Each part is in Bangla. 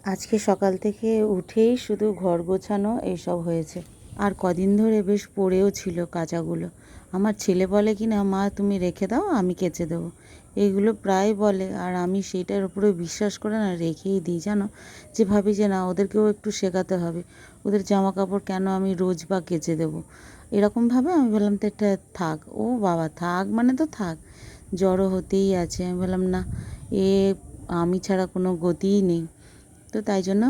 আজকে সকাল থেকে উঠেই শুধু ঘর গোছানো এইসব হয়েছে। আর কদিন ধরে বেশ পড়েও ছিল কাচাগুলো। আমার ছেলে বলে কি না, মা তুমি রেখে দাও, আমি কেচে দেবো। এইগুলো প্রায় বলে, আর আমি সেইটার উপরে বিশ্বাস করে না রেখেই দিই, জানো। যে ভাবি যে না, ওদেরকেও একটু শেখাতে হবে। ওদের জামা কাপড় কেন আমি রোজ বা কেচে দেবো। এরকমভাবে আমি বললাম তো এটা থাক। ও বাবা, থাক মানে তো থাক, জড়ো হতেই আছে। আমি বললাম না, এ আমি ছাড়া কোনো গতিই নেই। তো তাই জন্য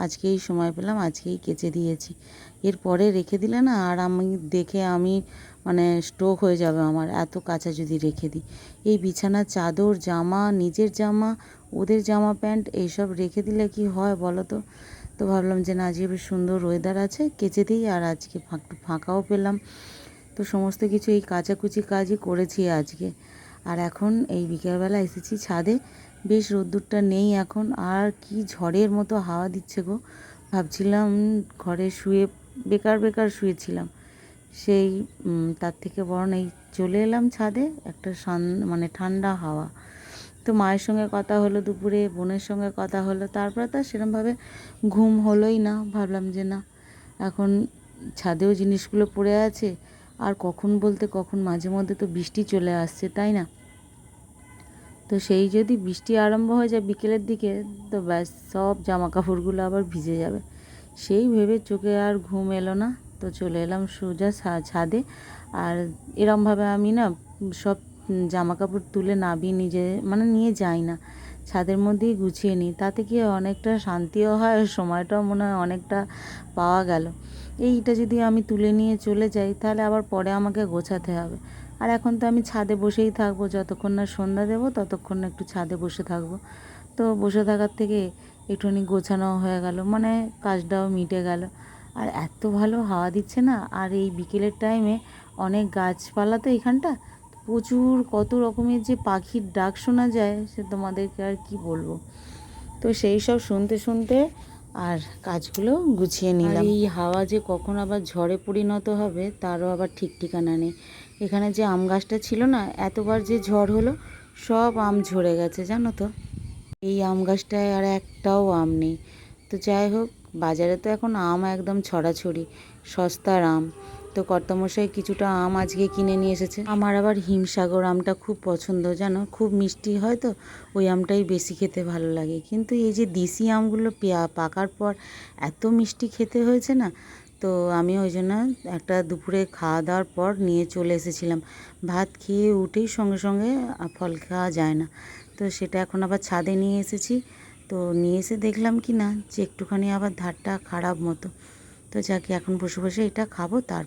আজকেই সময় পেলাম, আজকেই কেচে দিয়েছি। এরপরে রেখে দিলে না, আর আমি দেখে আমি মানে স্ট্রোক হয়ে যাবে আমার, এত কাচা যদি রেখে দিই। এই বিছানার চাদর, জামা, নিজের জামা, ওদের জামা প্যান্ট এইসব রেখে দিলে কি হয় বলো তো। তো ভাবলাম যে না, আজকে বেশ সুন্দর ওয়েদার আছে, কেচে দিই। আর আজকে ফাঁকাও পেলাম, তো সমস্ত কিছু এই কাচাকুচি কাজই করেছি আজকে। আর এখন এই বিকেলবেলা এসেছি ছাদে, বেশ রোদ্দুরটা নেই এখন, আর কি ঝড়ের মতো হাওয়া দিচ্ছে গো। ভাবছিলাম ঘরে শুয়ে বেকার বেকার শুয়েছিলাম, সেই তার থেকে বরং এই চলে এলাম ছাদে, একটা মানে ঠান্ডা হাওয়া। তো মায়ের সঙ্গে কথা হলো দুপুরে, বোনের সঙ্গে কথা হলো, তারপরে তো সেরকমভাবে ঘুম হলোই না। ভাবলাম যে না, এখন ছাদেও জিনিসগুলো পড়ে আছে, আর কখন বলতে কখন মাঝে মধ্যে তো বৃষ্টি চলে আসছে, তাই না। তো সেই যদি বৃষ্টি আরম্ভ হয়ে যায় বিকেলের দিকে, তো ব্যাস সব জামা কাপড়গুলো আবার ভিজে যাবে। সেই ভেবে চোখে আর ঘুম এলো না। তো চলে এলাম সোজা ছাদে। আর এরমভাবে আমি না সব জামা কাপড় তুলে নাবি নিজে মানে নিয়ে যাই না, ছাদের মধ্যেই গুছিয়ে নিই। তাতে কি অনেকটা শান্তিও হয়, সময়টাও মনে হয় অনেকটা পাওয়া গেল। এইটা যদি আমি তুলে নিয়ে চলে যাই, তাহলে আবার পরে আমাকে গোছাতে হবে। আর এখন তো আমি ছাদে বসেই থাকবো, যতক্ষণ না সন্ধ্যা দেবো ততক্ষণ না একটু ছাদে বসে থাকবো। তো বসে থাকার থেকে একটুখানি গোছানো হয়ে গেল, মানে কাজটাও মিটে গেল। আর এত ভালো হাওয়া দিচ্ছে না, আর এই বিকেলের টাইমে অনেক গাছপালা তো এখানটা, প্রচুর কত রকমের যে পাখির ডাক শোনা যায়, সে তোমাদেরকে আর কি বলবো। তো সেই সব শুনতে শুনতে আর কাজগুলো গুছিয়ে নিলাম। আর এই হাওয়া যে কখন আবার ঝড়ে পরিণত হবে তারও আবার ঠিক ঠিকানা নেই। এখানে যে আম গাছটা ছিল না, এতবার যে ঝড় হলো, সব আম ঝরে গেছে জানো তো। এই আম গাছটায় আর একটাও আম নেই। তো যাই হোক, বাজারে তো এখন আম একদম ছড়াছড়ি, সস্তার আম। তো কর্তামশাই কিছুটা আম আজকে কিনে নিয়ে এসেছে। আমার আবার হিমসাগর আমটা খুব পছন্দ, জানো, খুব মিষ্টি হয়, তো ওই আমটাই বেশি খেতে ভালো লাগে। কিন্তু এই যে দেশি আমগুলো পাকার পর এত মিষ্টি খেতে হয়েছে না, তো আমি ওই জন্য একটা দুপুরে খাওয়া দাওয়ার পর নিয়ে চলে এসেছিলাম। ভাত খেয়ে উঠেই সঙ্গে সঙ্গে ফল খাওয়া যায় না, তো সেটা এখন আবার ছাদে নিয়ে এসেছি। তো নিয়ে এসে দেখলাম কি না যে একটুখানি আবার ধারটা খারাপ মতো। তো যাকে এখন বসে বসে এটা খাবো, তার